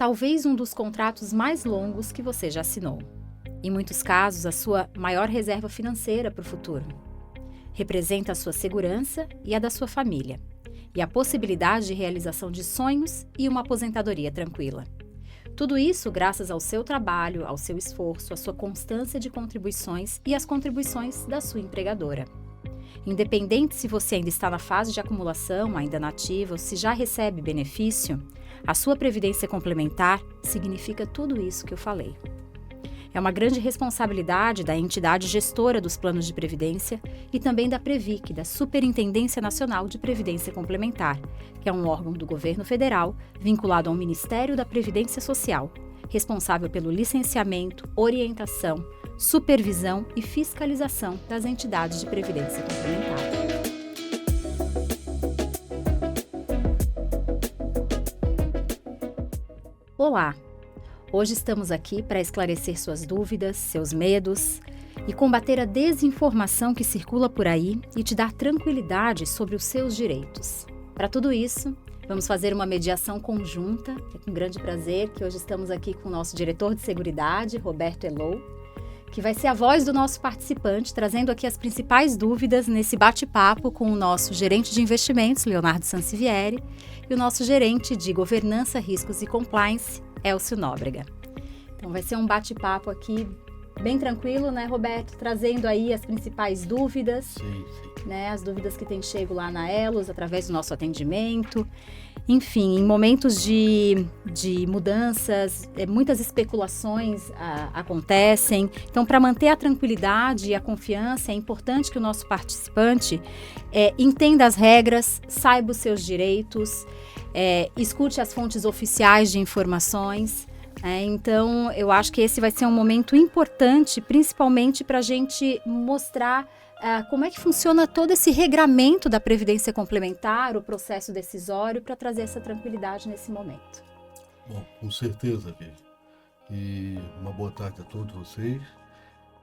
talvez um dos contratos mais longos que você já assinou. Em muitos casos, a sua maior reserva financeira para o futuro. Representa a sua segurança e a da sua família, e a possibilidade de realização de sonhos e uma aposentadoria tranquila. Tudo isso graças ao seu trabalho, ao seu esforço, à sua constância de contribuições e às contribuições da sua empregadora. Independente se você ainda está na fase de acumulação, ainda nativa, ou se já recebe benefício, a sua previdência complementar significa tudo isso que eu falei. É uma grande responsabilidade da entidade gestora dos planos de previdência e também da Previc, da Superintendência Nacional de Previdência Complementar, que é um órgão do governo federal vinculado ao Ministério da Previdência Social, responsável pelo licenciamento, orientação, supervisão e fiscalização das entidades de previdência complementar. Olá! Hoje estamos aqui para esclarecer suas dúvidas, seus medos e combater a desinformação que circula por aí e te dar tranquilidade sobre os seus direitos. Para tudo isso, vamos fazer uma mediação conjunta. É com grande prazer que hoje estamos aqui com o nosso diretor de Seguridade, Roberto Elou, que vai ser a voz do nosso participante, trazendo aqui as principais dúvidas nesse bate-papo com o nosso gerente de investimentos, Leonardo Sancivieri, e o nosso gerente de Governança, Riscos e Compliance, Elcio Nóbrega. Então vai ser um bate-papo aqui bem tranquilo, né, Roberto? Trazendo aí as principais dúvidas, Sim. Né, as dúvidas que têm chego lá na Elos, através do nosso atendimento. Enfim, em momentos de mudanças, muitas especulações acontecem. Então, para manter a tranquilidade e a confiança, é importante que o nosso participante entenda as regras, saiba os seus direitos, escute as fontes oficiais de informações. Então, eu acho que esse vai ser um momento importante, principalmente para a gente mostrar como é que funciona todo esse regramento da Previdência Complementar, o processo decisório, para trazer essa tranquilidade nesse momento. Bom, com certeza, Vivi. E uma boa tarde a todos vocês.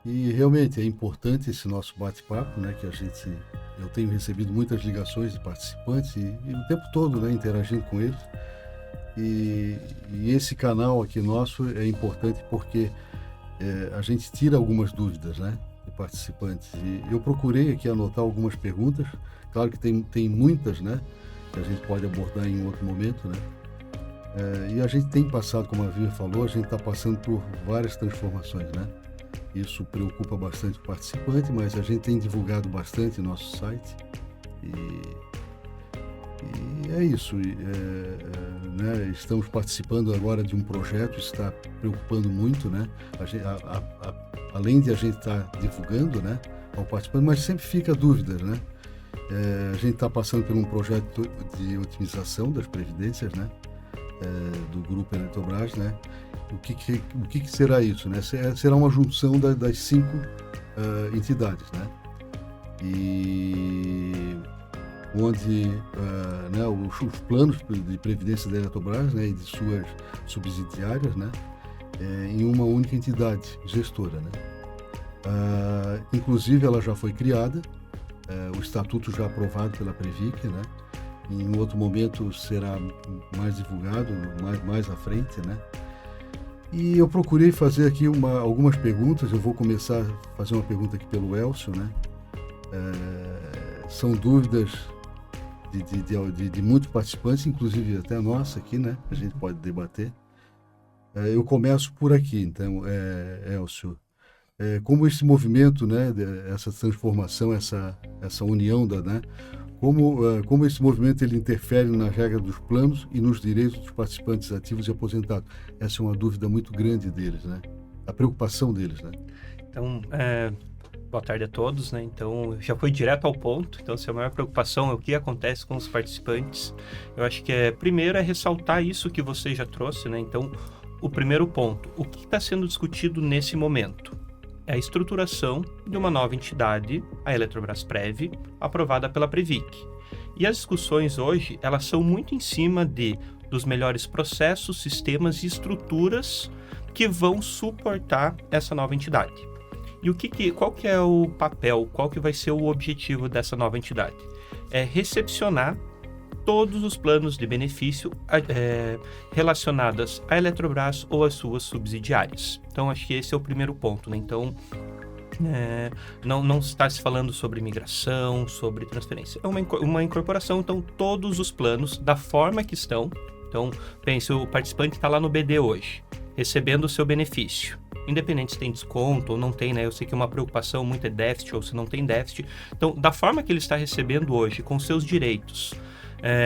E realmente é importante esse nosso bate-papo, né, que eu tenho recebido muitas ligações de participantes e o tempo todo, né, interagindo com eles. E esse canal aqui nosso é importante porque a gente tira algumas dúvidas, né, de participantes. E eu procurei aqui anotar algumas perguntas. Claro que tem muitas, né, que a gente pode abordar em outro momento, né. E a gente tem passado, como a Vivi falou, a gente está passando por várias transformações, né. Isso preocupa bastante o participante, mas a gente tem divulgado bastante nosso site e é isso. Né, estamos participando agora de um projeto, está preocupando muito, né? Além de a gente estar divulgando, né, ao participante, mas sempre fica dúvidas, né? A gente está passando por um projeto de otimização das previdências, né? Do grupo Eletrobras, né? O que será isso, né? Será uma junção das 5 entidades, né? E onde né, os planos de previdência da Eletrobras, né, e de suas subsidiárias, né, em uma única entidade gestora, né? Inclusive ela já foi criada, o estatuto já aprovado pela Previc, né? Em outro momento será mais divulgado, mais à frente, né? E eu procurei fazer aqui algumas perguntas. Eu vou começar a fazer uma pergunta aqui pelo Elcio, né? São dúvidas de muitos participantes, inclusive até a nossa aqui, né? A gente pode debater. Eu começo por aqui, então, Elcio. Como esse movimento, né? Essa transformação, essa união né? Como esse movimento ele interfere na regra dos planos e nos direitos dos participantes ativos e aposentados? Essa é uma dúvida muito grande deles, né? A preocupação deles, né? Então, boa tarde a todos, né? Então, já foi direto ao ponto. Então, se a maior preocupação é o que acontece com os participantes, eu acho que primeiro é ressaltar isso que você já trouxe, né? Então, o primeiro ponto, o que está sendo discutido nesse momento? É a estruturação de uma nova entidade, a Eletrobras Prev, aprovada pela Previc. E as discussões hoje, elas são muito em cima dos melhores processos, sistemas e estruturas que vão suportar essa nova entidade. E qual que é o papel, qual que vai ser o objetivo dessa nova entidade? É recepcionar todos os planos de benefício relacionados à Eletrobras ou às suas subsidiárias. Então, acho que esse é o primeiro ponto, né? Então, não está se falando sobre migração, sobre transferência. É uma incorporação, então, todos os planos, da forma que estão. Então, pense, o participante está lá no BD hoje, recebendo o seu benefício. Independente se tem desconto ou não tem, né? Eu sei que uma preocupação muito é déficit ou se não tem déficit. Então, da forma que ele está recebendo hoje, com seus direitos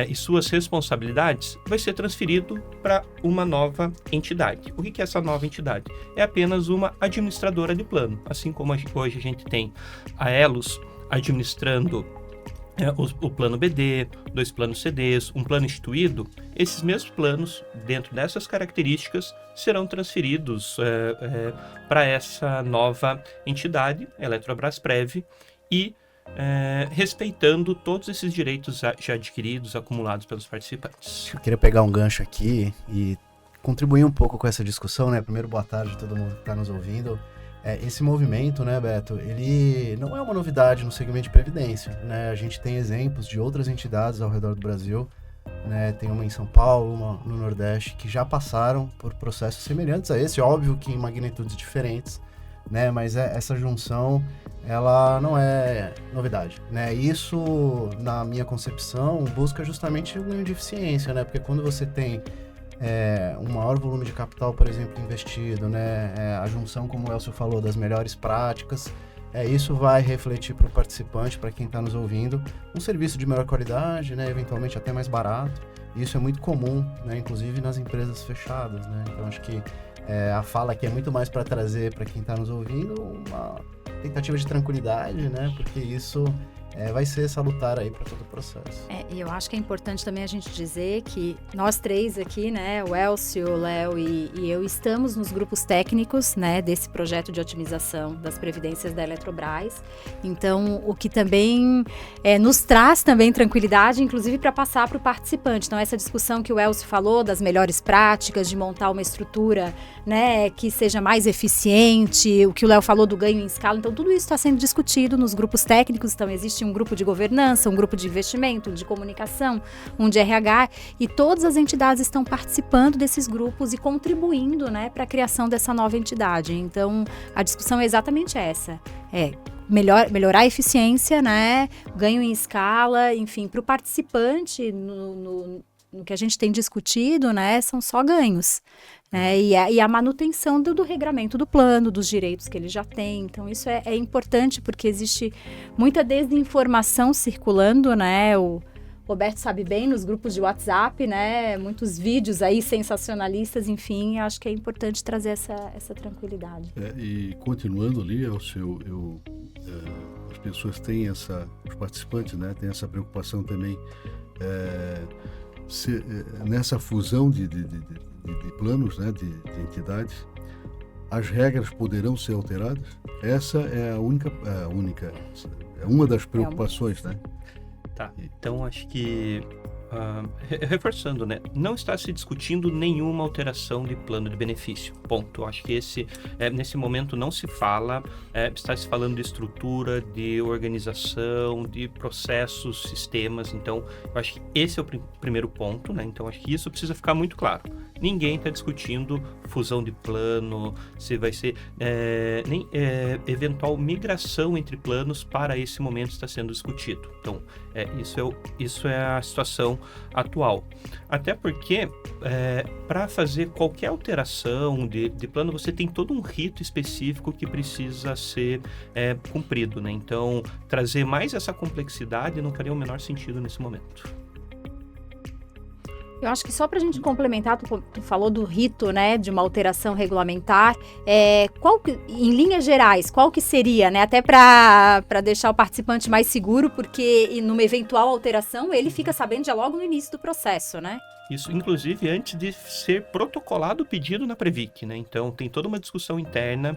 e suas responsabilidades, vai ser transferido para uma nova entidade. O que é essa nova entidade? É apenas uma administradora de plano. Assim como hoje a gente tem a Elos administrando o plano BD, 2 planos CDs, um plano instituído, esses mesmos planos, dentro dessas características, serão transferidos para essa nova entidade, Eletrobras Prev, e respeitando todos esses direitos já adquiridos, acumulados pelos participantes. Eu queria pegar um gancho aqui e contribuir um pouco com essa discussão, né? Primeiro, boa tarde a todo mundo que está nos ouvindo. Esse movimento, né, Beto, ele não é uma novidade no segmento de previdência, né? A gente tem exemplos de outras entidades ao redor do Brasil, né? Tem uma em São Paulo, uma no Nordeste, que já passaram por processos semelhantes a esse, óbvio que em magnitudes diferentes, né? Mas essa junção, ela não é novidade, né? Isso, na minha concepção, busca justamente o ganho de eficiência, né? Porque quando você tem um maior volume de capital, por exemplo, investido, né? A junção, como o Elcio falou, das melhores práticas, isso vai refletir para o participante, para quem está nos ouvindo, um serviço de melhor qualidade, né? Eventualmente até mais barato. Isso é muito comum, né? Inclusive nas empresas fechadas, né? Então, acho que a fala aqui é muito mais para trazer para quem está nos ouvindo uma tentativa de tranquilidade, né? Porque isso vai ser salutar aí para todo o processo. E eu acho que é importante também a gente dizer que nós 3 aqui, né, o Elcio, o Léo e eu, estamos nos grupos técnicos, né, desse projeto de otimização das previdências da Eletrobras. Então, o que também nos traz também tranquilidade, inclusive para passar para o participante. Então, essa discussão que o Elcio falou das melhores práticas, de montar uma estrutura, né, que seja mais eficiente, o que o Léo falou do ganho em escala. Então, tudo isso está sendo discutido nos grupos técnicos. Então, existe um grupo de governança, um grupo de investimento, de comunicação, um de RH, e todas as entidades estão participando desses grupos e contribuindo, né, para a criação dessa nova entidade. Então, a discussão é exatamente essa. Melhorar a eficiência, né, ganho em escala, enfim, para o participante, no que a gente tem discutido, né, são só ganhos. E a manutenção do regramento do plano, dos direitos que ele já tem. Então, isso é importante porque existe muita desinformação circulando, né? O Roberto sabe bem, nos grupos de WhatsApp, né? Muitos vídeos aí sensacionalistas, enfim, acho que é importante trazer essa tranquilidade. E continuando ali, as pessoas têm os participantes, né? Têm essa preocupação também nessa fusão de planos, né, de entidades, as regras poderão ser alteradas? Essa é uma das preocupações, né? Tá, então acho que, reforçando, né, não está se discutindo nenhuma alteração de plano de benefício, ponto. Acho que nesse momento não se fala, está se falando de estrutura, de organização, de processos, sistemas. Então, eu acho que esse é o primeiro ponto, né? Então, acho que isso precisa ficar muito claro. Ninguém está discutindo fusão de plano, se vai ser nem eventual migração entre planos para esse momento está sendo discutido. Então, isso é a situação atual. Até porque, para fazer qualquer alteração de plano, você tem todo um rito específico que precisa ser cumprido, né? Então, trazer mais essa complexidade não faria o menor sentido nesse momento. Eu acho que só para a gente complementar, tu falou do rito, né, de uma alteração regulamentar, em linhas gerais, qual que seria, né, até para deixar o participante mais seguro, porque numa eventual alteração ele fica sabendo já logo no início do processo, né? Isso, inclusive, antes de ser protocolado o pedido na Previc, né? Então, tem toda uma discussão interna,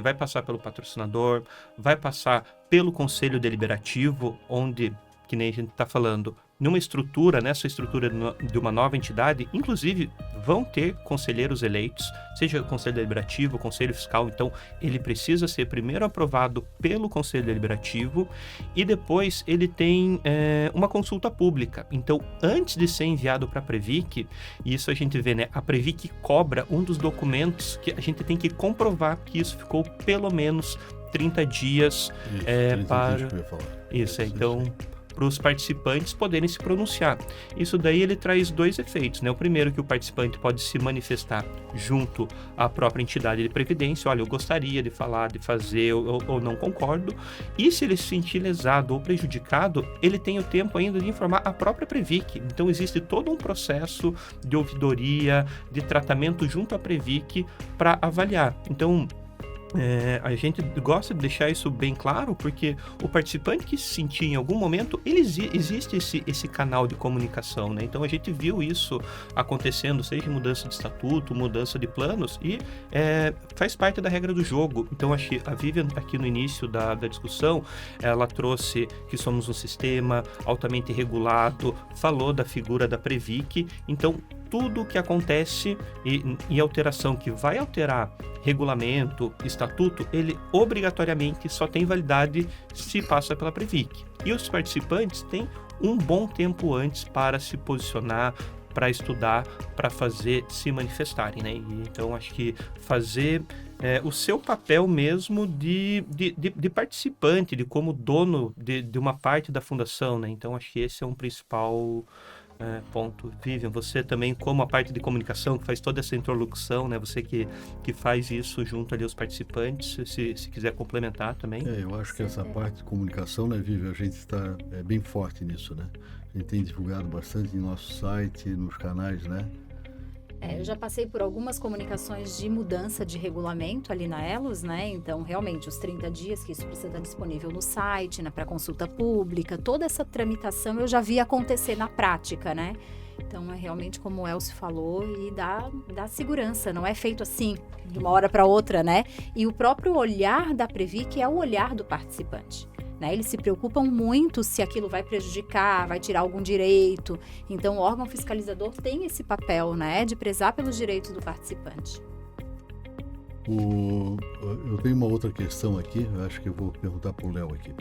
vai passar pelo patrocinador, vai passar pelo Conselho Deliberativo, onde, que nem a gente está falando, nessa estrutura de uma nova entidade, inclusive vão ter conselheiros eleitos, seja o Conselho Deliberativo, o Conselho Fiscal, então ele precisa ser primeiro aprovado pelo Conselho Deliberativo e depois ele tem uma consulta pública. Então, antes de ser enviado para a Previc, e isso a gente vê, né, a Previc cobra um dos documentos que a gente tem que comprovar que isso ficou pelo menos 30 dias para... Isso, então... para os participantes poderem se pronunciar. Isso daí ele traz 2 efeitos, né? O primeiro, que o participante pode se manifestar junto à própria entidade de previdência, olha, eu gostaria de falar, de fazer, ou não concordo, e se ele se sentir lesado ou prejudicado, ele tem o tempo ainda de informar a própria Previc. Então existe todo um processo de ouvidoria, de tratamento junto à Previc para avaliar. Então, a gente gosta de deixar isso bem claro, porque o participante que se sentir em algum momento, existe esse canal de comunicação, né? Então a gente viu isso acontecendo, seja mudança de estatuto, mudança de planos, e faz parte da regra do jogo. Então acho que a Vivian, aqui no início da discussão, ela trouxe que somos um sistema altamente regulado, falou da figura da Previc. Então tudo que acontece e alteração que vai alterar regulamento, estatuto, ele obrigatoriamente só tem validade se passa pela Previc. E os participantes têm um bom tempo antes para se posicionar, para estudar, para se manifestarem, né? E, então, acho que fazer o seu papel mesmo de participante, de como dono de uma parte da fundação, né? Então, acho que esse é um principal... ponto. Vivian, você também, como a parte de comunicação, que faz toda essa interlocução, né? Você que faz isso junto ali aos participantes, se quiser complementar também. Eu acho que essa parte de comunicação, né, Vivian, a gente está bem forte nisso, né? A gente tem divulgado bastante em nosso site, nos canais, né? Eu já passei por algumas comunicações de mudança de regulamento ali na Elos, né? Então, realmente, os 30 dias que isso precisa estar disponível no site, né, para consulta pública, toda essa tramitação eu já vi acontecer na prática, né? Então, é realmente como o Elcio falou, e dá segurança, não é feito assim, de uma hora para outra, né? E o próprio olhar da Previc é o olhar do participante. Né? Eles se preocupam muito se aquilo vai prejudicar, vai tirar algum direito. Então, o órgão fiscalizador tem esse papel, né, de prezar pelos direitos do participante. Eu tenho uma outra questão aqui, eu acho que eu vou perguntar para o Léo aqui.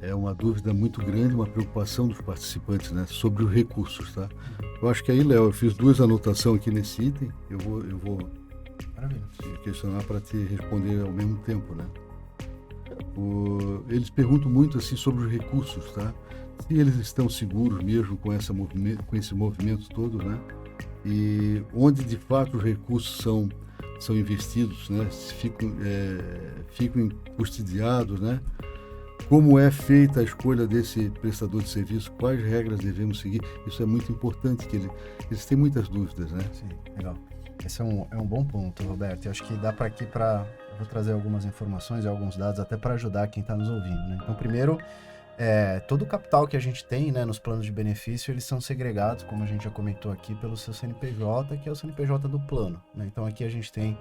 É uma dúvida muito grande, uma preocupação dos participantes, né, sobre os recursos, tá? Eu acho que aí, Léo, eu fiz 2 anotações aqui nesse item, eu vou te questionar para te responder ao mesmo tempo, né? Eles perguntam muito assim sobre os recursos, tá? Se eles estão seguros mesmo com esse movimento todo, né? E onde de fato os recursos são investidos, né? Se ficam custodiados, né? Como é feita a escolha desse prestador de serviço? Quais regras devemos seguir? Isso é muito importante, que eles têm muitas dúvidas, né? Sim, legal. Esse é um bom ponto, Roberto. Eu acho que dá eu vou trazer algumas informações e alguns dados até para ajudar quem está nos ouvindo, né? Então, primeiro, todo o capital que a gente tem, né, nos planos de benefício, eles são segregados, como a gente já comentou aqui, pelo seu CNPJ, que é o CNPJ do plano, né? Então, aqui a gente tem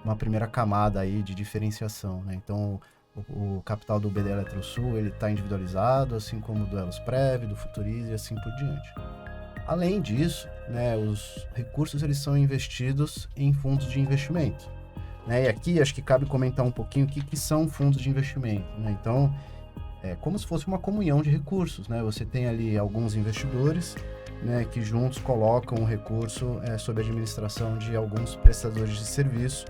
uma primeira camada aí de diferenciação, né? Então, o capital do BD Eletrosul, ele está individualizado, assim como o do Elosprev, do Futurize e assim por diante. Além disso, né, os recursos eles são investidos em fundos de investimento, né? E aqui acho que cabe comentar um pouquinho o que são fundos de investimento, né? Então, é como se fosse uma comunhão de recursos, né? Você tem ali alguns investidores, né, que juntos colocam o recurso sob a administração de alguns prestadores de serviço.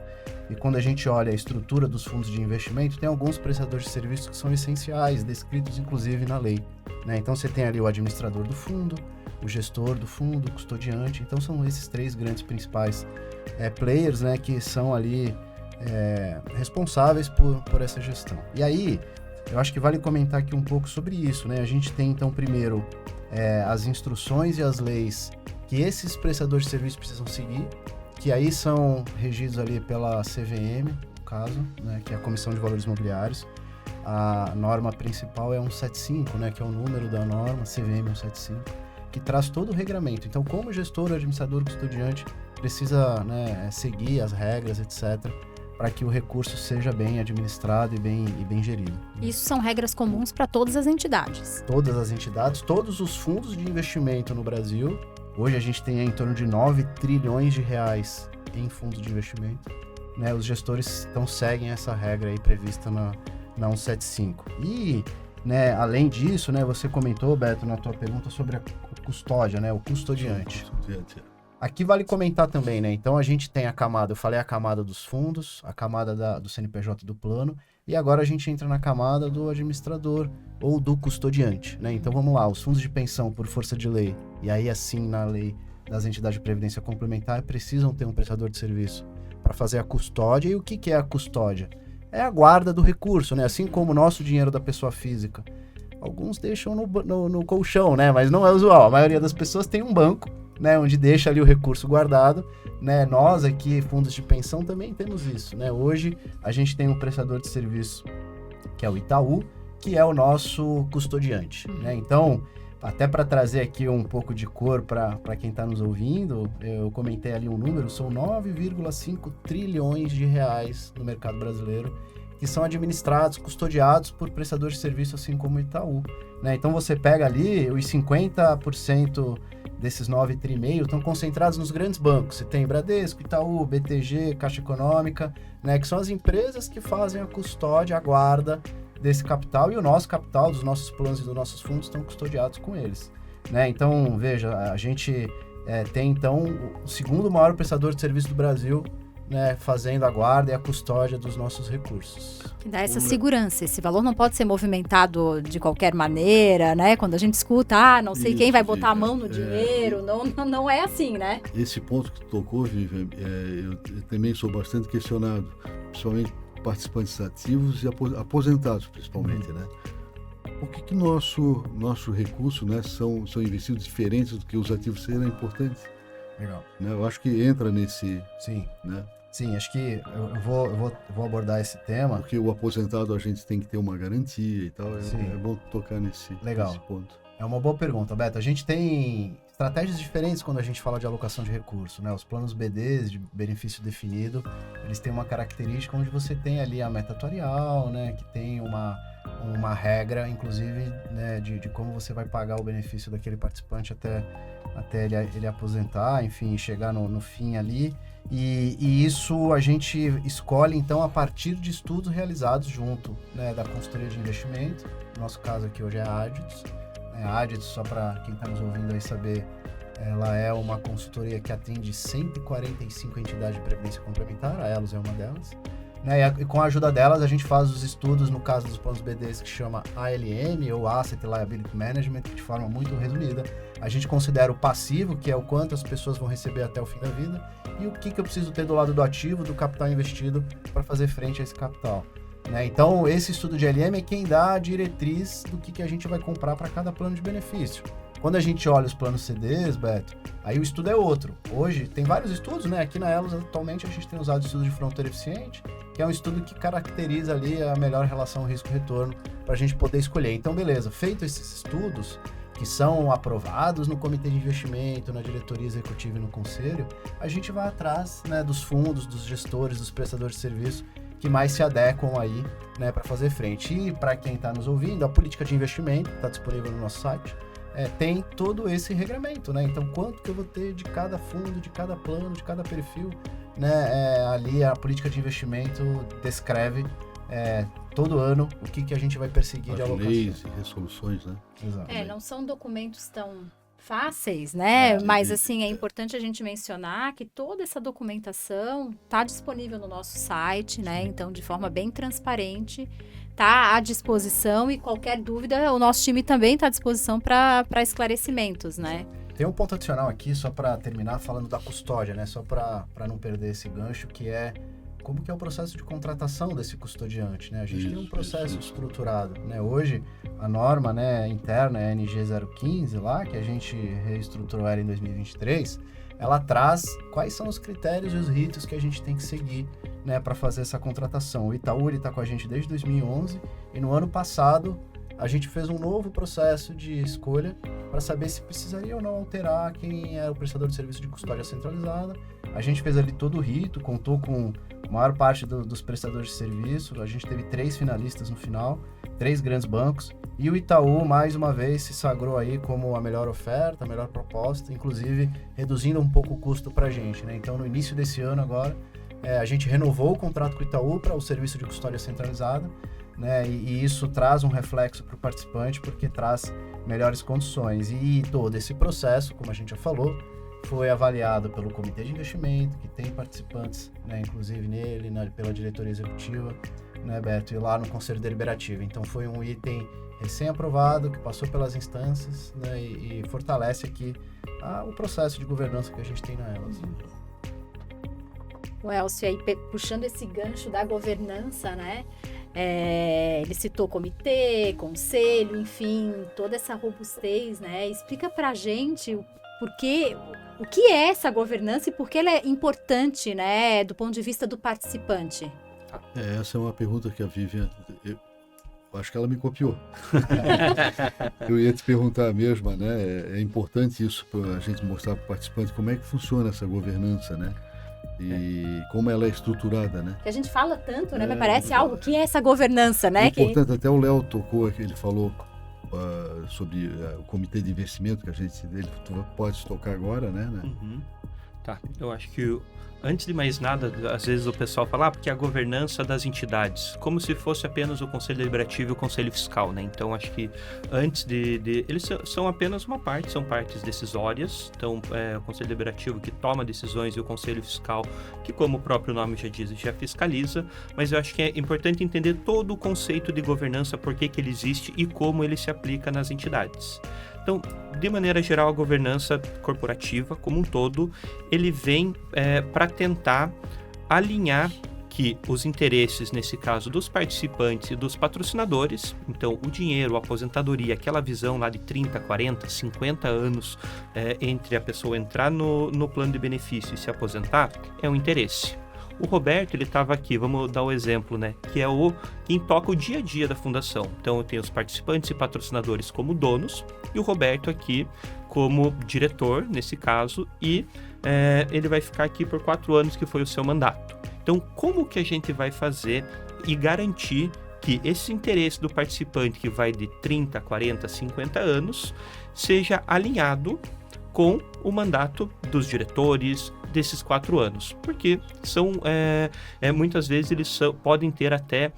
E quando a gente olha a estrutura dos fundos de investimento, tem alguns prestadores de serviço que são essenciais, descritos inclusive na lei, né? Então você tem ali o administrador do fundo, o gestor do fundo, o custodiante. Então são esses 3 grandes principais players, né, que são ali responsáveis por essa gestão. E aí, eu acho que vale comentar aqui um pouco sobre isso, né? A gente tem então primeiro as instruções e as leis que esses prestadores de serviço precisam seguir, que aí são regidos ali pela CVM, no caso, né, que é a Comissão de Valores Mobiliários. A norma principal é 175, né, que é o número da norma, CVM 175, que traz todo o regramento. Então, como gestor, administrador, custodiante, precisa, né, seguir as regras, etc., para que o recurso seja bem administrado e bem gerido. Isso são regras comuns para todas as entidades. Todas as entidades, todos os fundos de investimento no Brasil. Hoje a gente tem em torno de 9 trilhões de reais em fundos de investimento. Né, os gestores seguem essa regra aí prevista na 175. E, né, além disso, né, você comentou, Beto, na tua pergunta sobre a custódia, né, o custodiante. Aqui vale comentar também, né? Então a gente tem a camada, eu falei a camada dos fundos, a camada do CNPJ do plano, e agora a gente entra na camada do administrador ou do custodiante, né? Então vamos lá, os fundos de pensão por força de lei, e aí assim na lei das entidades de previdência complementar, precisam ter um prestador de serviço para fazer a custódia. E o que é a custódia? É a guarda do recurso, né? Assim como o nosso dinheiro da pessoa física. Alguns deixam no colchão, né? Mas não é usual. A maioria das pessoas tem um banco, né? Onde deixa ali o recurso guardado, né? Nós aqui, fundos de pensão, também temos isso, né? Hoje a gente tem um prestador de serviço, que é o Itaú, que é o nosso custodiante, né? Então, até para trazer aqui um pouco de cor para quem está nos ouvindo, eu comentei ali um número, são 9,5 trilhões de reais no mercado brasileiro, que são administrados, custodiados por prestadores de serviço, assim como o Itaú, né? Então você pega ali, os 50% desses 9,5 trilhões estão concentrados nos grandes bancos. Você tem Bradesco, Itaú, BTG, Caixa Econômica, né? Que são as empresas que fazem a custódia, a guarda desse capital, e o nosso capital, dos nossos planos e dos nossos fundos, estão custodiados com eles, né? Então, veja, a gente tem, então, o segundo maior prestador de serviço do Brasil, né, fazendo a guarda e a custódia dos nossos recursos. Que dá essa segurança, esse valor não pode ser movimentado de qualquer maneira, né? Quando a gente escuta, não sei quem vai botar a mão no dinheiro, não é assim, né? Esse ponto que tu tocou, Vivian, eu também sou bastante questionado, principalmente participantes ativos e aposentados, principalmente, né? Por que nosso recurso, né, são investidos diferentes do que os ativos serem importantes? Legal. Né? Eu acho que entra nesse... Sim. Né? Sim, acho que eu vou abordar esse tema. Porque o aposentado a gente tem que ter uma garantia e tal. É bom tocar nesse ponto. É uma boa pergunta, Beto. A gente tem estratégias diferentes quando a gente fala de alocação de recurso, né? Os planos BDs, de benefício definido, eles têm uma característica onde você tem ali a meta atuarial, né? Que tem uma regra, inclusive, né, de como você vai pagar o benefício daquele participante até ele aposentar, enfim, chegar no fim ali. E isso a gente escolhe, então, a partir de estudos realizados junto, né, da consultoria de investimento. No nosso caso aqui hoje é a Aditus. A Aditus, só para quem está nos ouvindo aí saber, ela é uma consultoria que atende 145 entidades de previdência complementar, a Elos é uma delas. Né, e com a ajuda delas, a gente faz os estudos, no caso dos planos BDs, que chama ALM, ou Asset Liability Management, de forma muito resumida. A gente considera o passivo, que é o quanto as pessoas vão receber até o fim da vida, e o que eu preciso ter do lado do ativo, do capital investido, para fazer frente a esse capital. Né? Então, esse estudo de ALM é quem dá a diretriz do que a gente vai comprar para cada plano de benefício. Quando a gente olha os planos CDs, Beto, aí o estudo é outro. Hoje, tem vários estudos, né? Aqui na Elos, atualmente, a gente tem usado o estudo de fronteira eficiente, que é um estudo que caracteriza ali a melhor relação risco-retorno para a gente poder escolher. Então, beleza, feito esses estudos, que são aprovados no comitê de investimento, na diretoria executiva e no conselho, a gente vai atrás, né, dos fundos, dos gestores, dos prestadores de serviço que mais se adequam aí, né, para fazer frente. E para quem está nos ouvindo, a política de investimento está disponível no nosso site. Tem todo esse regramento, né? Então, quanto que eu vou ter de cada fundo, de cada plano, de cada perfil, né? Ali a política de investimento descreve todo ano o que a gente vai perseguir de alocação. Leis e resoluções, né? Exato. Não são documentos tão fáceis, né? Mas, assim, é importante a gente mencionar que toda essa documentação está disponível no nosso site, né? Então, de forma bem transparente, está à disposição, e qualquer dúvida, o nosso time também está à disposição para esclarecimentos, né? Tem um ponto adicional aqui, só para terminar, falando da custódia, né? Só para não perder esse gancho, que é como que é o processo de contratação desse custodiante, né? A gente tem um processo estruturado, né? Hoje, a norma, né, interna é a NG 015 lá, que a gente reestruturou ela em 2023, ela traz quais são os critérios e os ritos que a gente tem que seguir, né, para fazer essa contratação. O Itaú está com a gente desde 2011, e no ano passado a gente fez um novo processo de escolha para saber se precisaria ou não alterar quem é o prestador de serviço de custódia centralizada. A gente fez ali todo o rito, contou com a maior parte dos prestadores de serviço. A gente teve 3 finalistas no final, 3 grandes bancos, e o Itaú, mais uma vez, se sagrou aí como a melhor oferta, a melhor proposta, inclusive reduzindo um pouco o custo para a gente, né? Então, no início desse ano agora, a gente renovou o contrato com o Itaú para o serviço de custódia centralizada, né? E isso traz um reflexo para o participante, porque traz melhores condições. E todo esse processo, como a gente já falou, foi avaliado pelo Comitê de Investimento, que tem participantes, né, inclusive nele, pela diretoria executiva, né, Beto, e lá no Conselho Deliberativo. Então foi um item recém-aprovado, que passou pelas instâncias, né, e fortalece aqui o processo de governança que a gente tem na Elas. O Elcio, aí puxando esse gancho da governança, né? Ele citou comitê, conselho, enfim, toda essa robustez, né? Explica pra gente o que é essa governança e por que ela é importante, né, do ponto de vista do participante. Essa é uma pergunta que a Vivian, eu acho que ela me copiou. Eu ia te perguntar a mesma, né? É importante isso para a gente mostrar para o participante como é que funciona essa governança, né? E como ela é estruturada, né? Que a gente fala tanto, né? Mas parece algo que é essa governança, né? Importante, até o Léo tocou aqui, ele falou sobre o comitê de investimento que ele pode tocar agora, né? Uhum. Tá, eu acho que antes de mais nada, às vezes o pessoal fala, porque a governança das entidades, como se fosse apenas o Conselho Deliberativo e o Conselho Fiscal, né? Então, acho que antes eles são apenas uma parte, são partes decisórias. Então, o Conselho Deliberativo que toma decisões e o Conselho Fiscal que, como o próprio nome já diz, já fiscaliza. Mas eu acho que é importante entender todo o conceito de governança, por que ele existe e como ele se aplica nas entidades. Então, de maneira geral, a governança corporativa, como um todo, ele vem para tentar alinhar que os interesses, nesse caso, dos participantes e dos patrocinadores, então o dinheiro, a aposentadoria, aquela visão lá de 30, 40, 50 anos entre a pessoa entrar no plano de benefício e se aposentar, é um interesse. O Roberto, ele estava aqui, vamos dar o exemplo, né? Que é quem toca o dia a dia da fundação. Então, eu tenho os participantes e patrocinadores como donos e o Roberto aqui como diretor, nesse caso, e ele vai ficar aqui por 4 anos, que foi o seu mandato. Então, como que a gente vai fazer e garantir que esse interesse do participante, que vai de 30, 40, 50 anos, seja alinhado com o mandato dos diretores desses 4 anos, porque muitas vezes eles podem ter até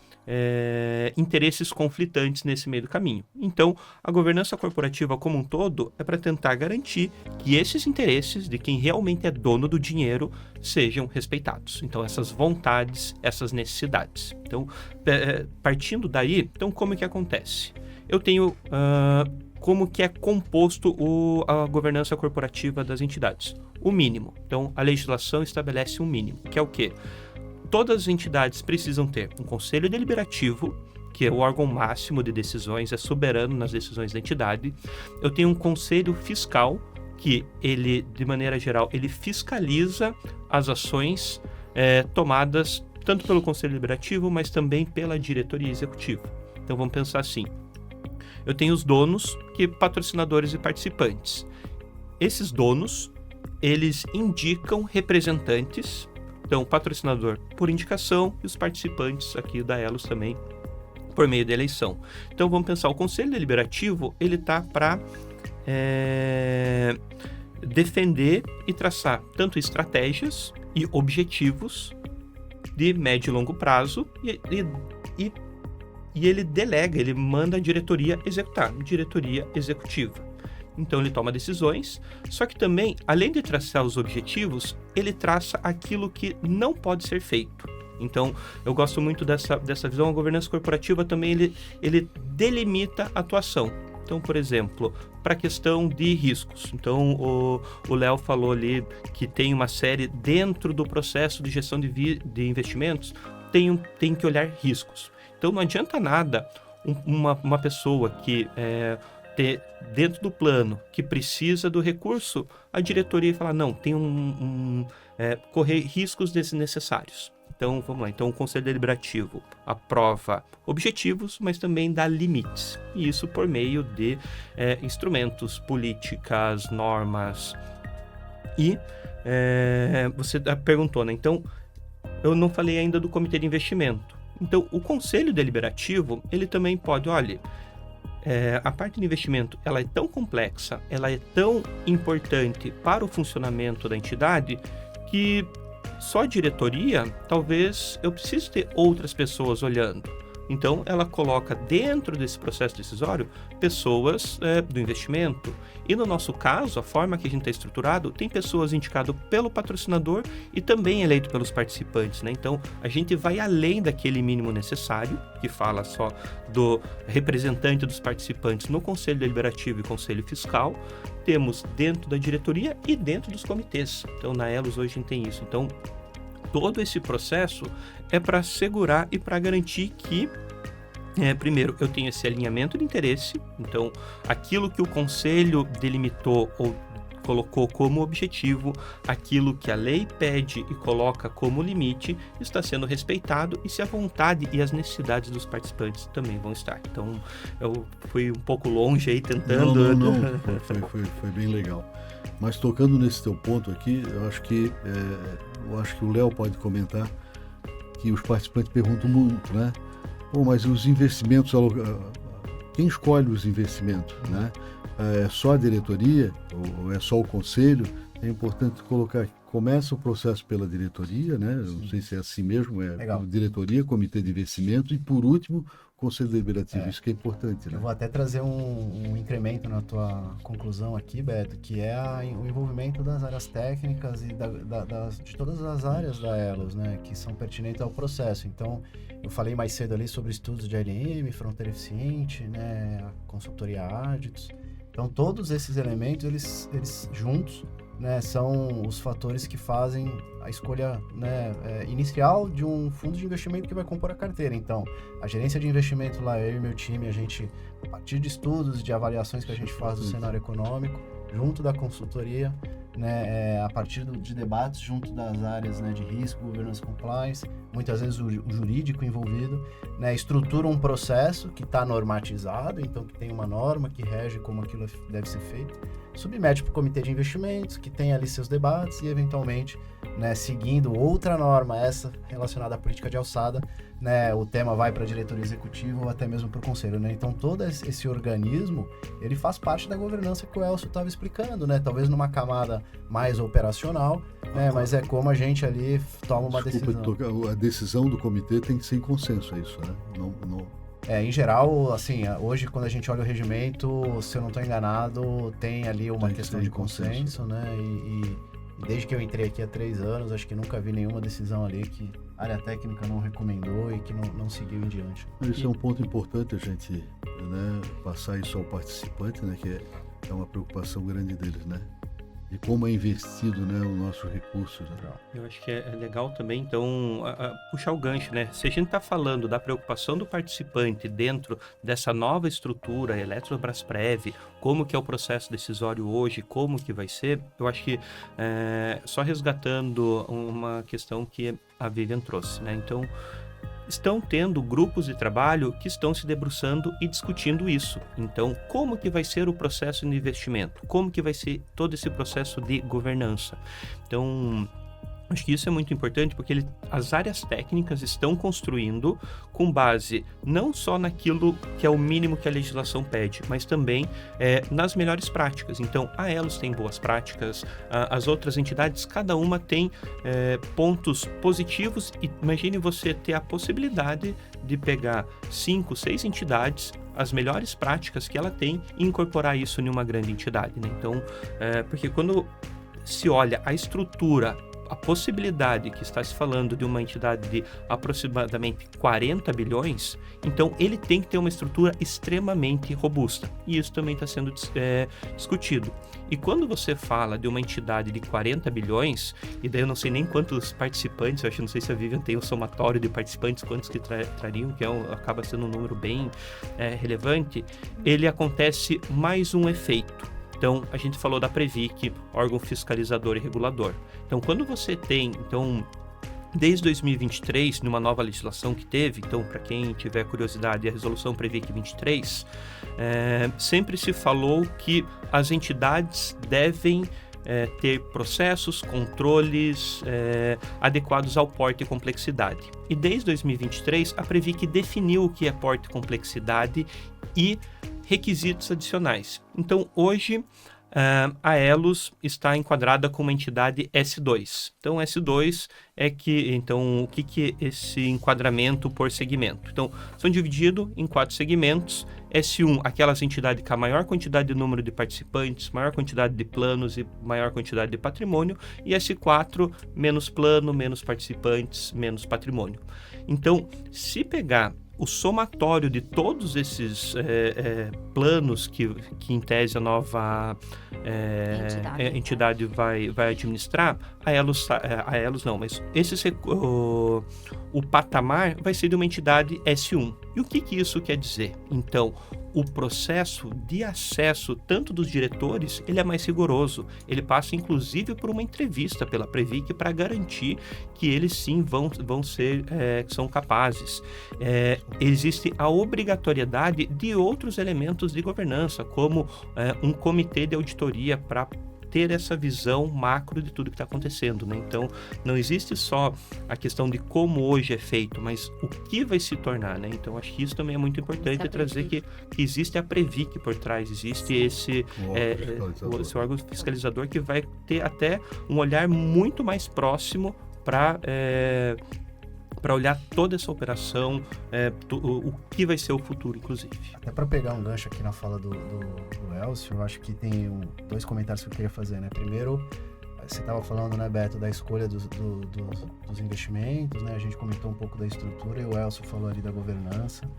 interesses conflitantes nesse meio do caminho. Então, a governança corporativa como um todo é para tentar garantir que esses interesses de quem realmente é dono do dinheiro sejam respeitados. Então, essas vontades, essas necessidades. Então, partindo daí, então como que acontece? Eu tenho como que é composto a governança corporativa das entidades. O mínimo. Então, a legislação estabelece um mínimo, que é o quê? Todas as entidades precisam ter um conselho deliberativo, que é o órgão máximo de decisões, é soberano nas decisões da entidade. Eu tenho um conselho fiscal, que ele, de maneira geral, ele fiscaliza as ações tomadas tanto pelo conselho deliberativo, mas também pela diretoria executiva. Então, vamos pensar assim. Eu tenho os donos, que patrocinadores e participantes. Esses donos, eles indicam representantes, então o patrocinador por indicação e os participantes aqui da Elos também por meio da eleição. Então vamos pensar, o Conselho Deliberativo, ele está para defender e traçar tanto estratégias e objetivos de médio e longo prazo e ele delega, ele manda a diretoria executar, diretoria executiva. Então ele toma decisões, só que também, além de traçar os objetivos, ele traça aquilo que não pode ser feito. Então, eu gosto muito dessa visão. A governança corporativa também, ele delimita a atuação. Então, por exemplo, para a questão de riscos. Então, o Léo falou ali que tem uma série dentro do processo de gestão de investimentos, tem que olhar riscos. Então, não adianta nada uma pessoa que ter dentro do plano que precisa do recurso, a diretoria falar, não, tem correr riscos desnecessários. Então, vamos lá. Então, o Conselho Deliberativo aprova objetivos, mas também dá limites. E isso por meio de instrumentos, políticas, normas. E você perguntou, né? Então, eu não falei ainda do comitê de investimento. Então, o conselho deliberativo, ele também pode, olha, a parte de investimento, ela é tão complexa, ela é tão importante para o funcionamento da entidade, que só a diretoria, talvez eu precise ter outras pessoas olhando. Então, ela coloca dentro desse processo decisório pessoas do investimento. E no nosso caso, a forma que a gente está estruturado, tem pessoas indicadas pelo patrocinador e também eleito pelos participantes, né? Então, a gente vai além daquele mínimo necessário, que fala só do representante dos participantes no Conselho Deliberativo e Conselho Fiscal. Temos dentro da diretoria e dentro dos comitês. Então, na Elos hoje a gente tem isso. Então, todo esse processo é para assegurar e para garantir que, primeiro, eu tenho esse alinhamento de interesse. Então, aquilo que o conselho delimitou ou colocou como objetivo, aquilo que a lei pede e coloca como limite, está sendo respeitado, e se a vontade e as necessidades dos participantes também vão estar. Então, eu fui um pouco longe aí tentando... Não. Foi bem legal. Mas tocando nesse teu ponto aqui, eu acho que o Léo pode comentar que os participantes perguntam muito, né? Pô, mas os investimentos, quem escolhe os investimentos, né? É só a diretoria ou é só o conselho? É importante colocar que começa o processo pela diretoria, né? Eu não sei se é assim mesmo, diretoria, comitê de investimento e, por último, Conselho Deliberativo. Isso que é importante, né? Eu vou até trazer um incremento na tua conclusão aqui, Beto, que é o envolvimento das áreas técnicas e de todas as áreas da Elos, né, que são pertinentes ao processo. Então, eu falei mais cedo ali sobre estudos de ALM, fronteira eficiente, né, a consultoria Aditus. Então, todos esses elementos, eles juntos, né, são os fatores que fazem a escolha, né, inicial de um fundo de investimento que vai compor a carteira. Então, a gerência de investimento lá, eu e meu time, a gente, a partir de estudos, de avaliações que a gente faz do cenário econômico, junto da consultoria, né, a partir de debates junto das áreas, né, de risco, governance, compliance, muitas vezes o jurídico envolvido, né, estrutura um processo que está normatizado, então que tem uma norma que rege como aquilo deve ser feito, submete para o comitê de investimentos, que tem ali seus debates e, eventualmente, né, seguindo outra norma, essa relacionada à política de alçada, né, o tema vai para a diretoria executiva ou até mesmo para o conselho, né? Então, todo esse organismo, ele faz parte da governança que o Elcio estava explicando, né? Talvez numa camada mais operacional, né? Mas é como a gente ali toma uma decisão. A decisão do comitê tem que ser em consenso, é isso, né? Em geral, assim, hoje quando a gente olha o regimento, se eu não estou enganado, tem ali uma questão de consenso, né? E desde que eu entrei aqui há 3 anos, acho que nunca vi nenhuma decisão ali que a área técnica não recomendou e que não seguiu em diante. Isso é um ponto importante a gente, né, passar isso ao participante, né, que é uma preocupação grande deles, né? E como é investido, né, os nossos recursos. Né? Eu acho que é legal também, então, puxar o gancho, né? Se a gente está falando da preocupação do participante dentro dessa nova estrutura, Eletrobrasprev, como que é o processo decisório hoje, como que vai ser, eu acho que só resgatando uma questão que a Vivian trouxe, né? Então, estão tendo grupos de trabalho que estão se debruçando e discutindo isso. Então, como que vai ser o processo de investimento? Como que vai ser todo esse processo de governança? Então, acho que isso é muito importante porque as áreas técnicas estão construindo com base não só naquilo que é o mínimo que a legislação pede, mas também nas melhores práticas. Então, a Elos tem boas práticas, as outras entidades, cada uma tem pontos positivos. E imagine você ter a possibilidade de pegar 5, 6 entidades, as melhores práticas que ela tem e incorporar isso em uma grande entidade, né? Então, porque quando se olha a estrutura, a possibilidade que está se falando de uma entidade de aproximadamente 40 bilhões, então ele tem que ter uma estrutura extremamente robusta. E isso também está sendo discutido. E quando você fala de uma entidade de 40 bilhões, e daí eu não sei nem quantos participantes, eu acho, não sei se a Vivian tem o somatório de participantes, quantos que trariam, que acaba sendo um número bem relevante, ele acontece mais um efeito. Então, a gente falou da Previc, órgão fiscalizador e regulador. Então, quando você tem, desde 2023, numa nova legislação que teve, então, para quem tiver curiosidade, a resolução Previc 23, sempre se falou que as entidades devem ter processos, controles adequados ao porte e complexidade. E desde 2023, a Previc definiu o que é porte e complexidade e requisitos adicionais. Então, hoje, a Elos está enquadrada como uma entidade S2. Então, S2 é o que é esse enquadramento por segmento? Então, são divididos em 4 segmentos. S1, aquelas entidades com a maior quantidade de número de participantes, maior quantidade de planos e maior quantidade de patrimônio. E S4, menos plano, menos participantes, menos patrimônio. Então, se pegar o somatório de todos esses planos que em tese a nova entidade vai administrar, o patamar vai ser de uma entidade S1. E o que isso quer dizer? Então, o processo de acesso tanto dos diretores, ele é mais rigoroso. Ele passa, inclusive, por uma entrevista pela Previc para garantir que eles sim são capazes. Existe a obrigatoriedade de outros elementos de governança, como um comitê de auditoria para ter essa visão macro de tudo que está acontecendo, né? Então, não existe só a questão de como hoje é feito, mas o que vai se tornar, né? Então, acho que isso também é muito importante, trazer que existe a Previc por trás, existe esse órgão fiscalizador que vai ter até um olhar muito mais próximo para olhar toda essa operação, o que vai ser o futuro, inclusive. Até para pegar um gancho aqui na fala do Elcio, eu acho que tem 2 comentários que eu queria fazer, né? Primeiro, você estava falando, né, Beto, da escolha dos investimentos, né? A gente comentou um pouco da estrutura e o Elcio falou ali da governança.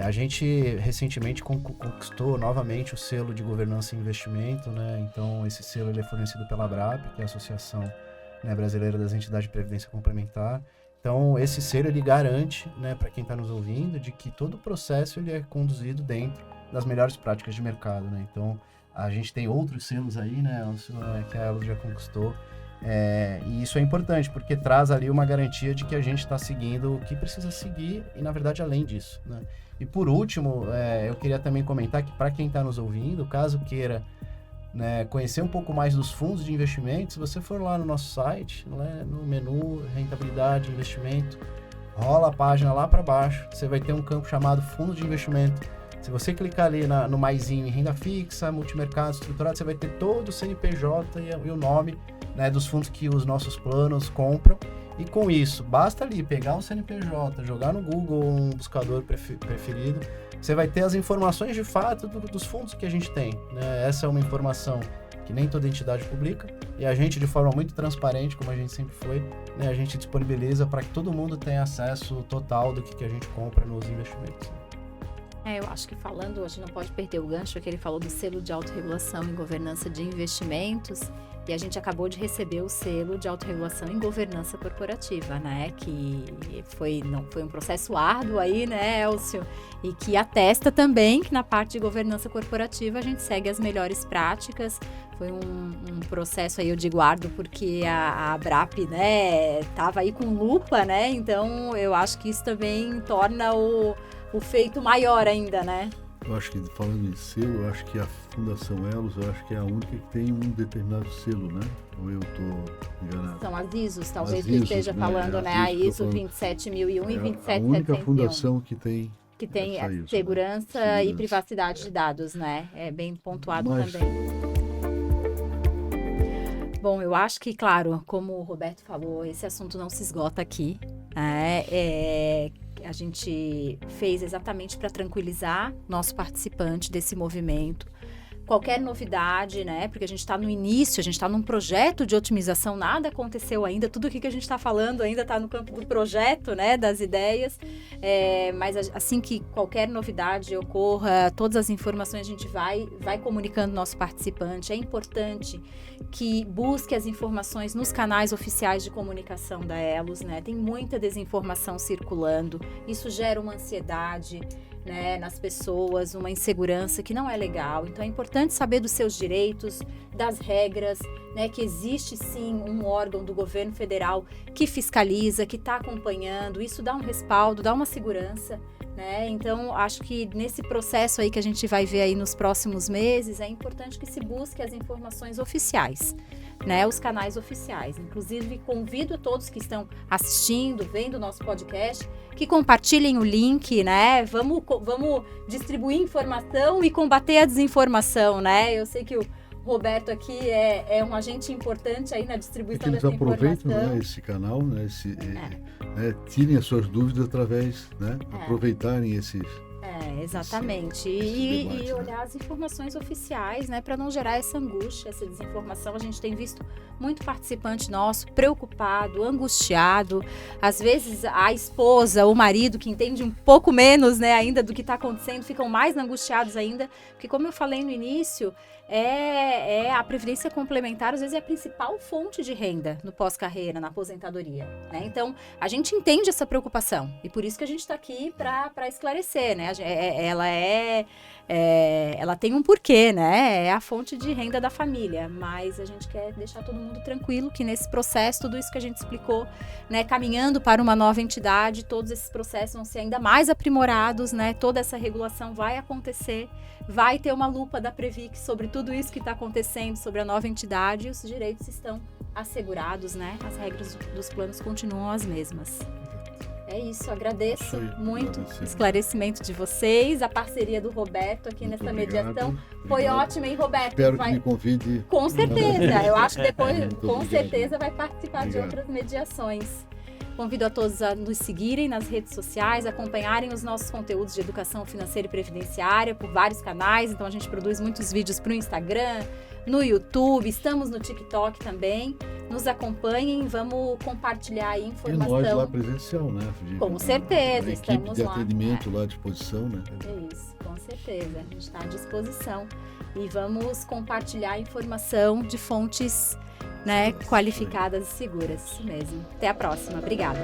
A gente recentemente conquistou novamente o selo de governança e investimento, né? Então, esse selo ele é fornecido pela ABRAP, que é a Associação, né, Brasileira das Entidades de Previdência Complementar. Então, esse selo ele garante, né, para quem está nos ouvindo, de que todo o processo ele é conduzido dentro das melhores práticas de mercado, né? Então, a gente tem outros selos aí, né, que a Elos já conquistou, e isso é importante, porque traz ali uma garantia de que a gente está seguindo o que precisa seguir e, na verdade, além disso, né? E, por último, eu queria também comentar que, para quem está nos ouvindo, caso queira, né, conhecer um pouco mais dos fundos de investimento, se você for lá no nosso site, né, no menu rentabilidade, investimento, rola a página lá para baixo, você vai ter um campo chamado fundo de investimento. Se você clicar ali no maisinho em renda fixa, multimercado, estruturado, você vai ter todo o CNPJ e o nome, né, dos fundos que os nossos planos compram. E com isso, basta ali pegar o CNPJ, jogar no Google um buscador preferido, você vai ter as informações de fato dos fundos que a gente tem, né? Essa é uma informação que nem toda entidade publica e a gente, de forma muito transparente, como a gente sempre foi, né, a gente disponibiliza para que todo mundo tenha acesso total do que a gente compra nos investimentos. Eu acho que falando, a gente não pode perder o gancho que ele falou do selo de autorregulação em governança de investimentos, e a gente acabou de receber o selo de autorregulação em governança corporativa, né? Que foi um processo árduo aí, né, Elcio? E que atesta também que na parte de governança corporativa a gente segue as melhores práticas. Foi um processo aí, eu digo árduo, porque a ABRAP, né, tava aí com lupa, né? Então, eu acho que isso também torna o feito maior ainda, né? Eu acho que, falando em selo, eu acho que a Fundação Elos, eu acho que é a única que tem um determinado selo, né? Ou eu estou enganado? São as ISOs, talvez as você esteja falando, né? A ISO 27001 e 27771. A única fundação que tem a segurança e privacidade de dados, né? É bem pontuado também. Bom, eu acho que, claro, como o Roberto falou, esse assunto não se esgota aqui. A gente fez exatamente para tranquilizar nosso participante desse movimento. Qualquer novidade, né? Porque a gente está no início, a gente está num projeto de otimização, nada aconteceu ainda, tudo o que a gente está falando ainda está no campo do projeto, né? Das ideias, mas assim que qualquer novidade ocorra, todas as informações a gente vai comunicando nosso participante. É importante que busque as informações nos canais oficiais de comunicação da Elos, né? Tem muita desinformação circulando, isso gera uma ansiedade, né, nas pessoas, uma insegurança que não é legal. Então é importante saber dos seus direitos, das regras, né, que existe sim um órgão do governo federal que fiscaliza, que está acompanhando. Isso dá um respaldo, dá uma segurança, né? Então, acho que nesse processo aí que a gente vai ver aí nos próximos meses, é importante que se busque as informações oficiais, né? Os canais oficiais. Inclusive, convido a todos que estão assistindo, vendo o nosso podcast, que compartilhem o link, né? Vamos distribuir informação e combater a desinformação, né? Eu sei que o Roberto aqui é um agente importante aí na distribuição dessa informação. Eles aproveitam, né, esse canal, né, tirem as suas dúvidas através, né, aproveitarem esses... Exatamente. E olhar as informações oficiais, né, para não gerar essa angústia, essa desinformação. A gente tem visto muito participante nosso preocupado, angustiado. Às vezes a esposa, o marido, que entende um pouco menos, né, ainda do que está acontecendo, ficam mais angustiados ainda. Porque, como eu falei no início, a previdência complementar, às vezes, é a principal fonte de renda no pós-carreira, na aposentadoria, né? Então, a gente entende essa preocupação e por isso que a gente está aqui para esclarecer, né? Ela tem um porquê, né? É a fonte de renda da família, mas a gente quer deixar todo mundo tranquilo que nesse processo, tudo isso que a gente explicou, né, caminhando para uma nova entidade, todos esses processos vão ser ainda mais aprimorados, né? Toda essa regulação vai acontecer, vai ter uma lupa da Previc sobre tudo isso que está acontecendo, sobre a nova entidade, e os direitos estão assegurados, né? As regras dos planos continuam as mesmas. É isso, agradeço muito o esclarecimento de vocês, a parceria do Roberto aqui muito nessa mediação. Foi ótima, hein, Roberto? Espero que me convide. Com certeza, eu acho que depois, com certeza, vai participar de outras mediações. Convido a todos a nos seguirem nas redes sociais, acompanharem os nossos conteúdos de educação financeira e previdenciária por vários canais. Então, a gente produz muitos vídeos para o Instagram, no YouTube, estamos no TikTok também. Nos acompanhem, vamos compartilhar aí informação. E nós lá presencial, né? Com certeza, estamos lá. Equipe de atendimento lá à disposição, né? Isso, com certeza, a gente está à disposição. E vamos compartilhar informação de fontes, né, qualificadas e seguras. Isso mesmo. Até a próxima. Obrigada.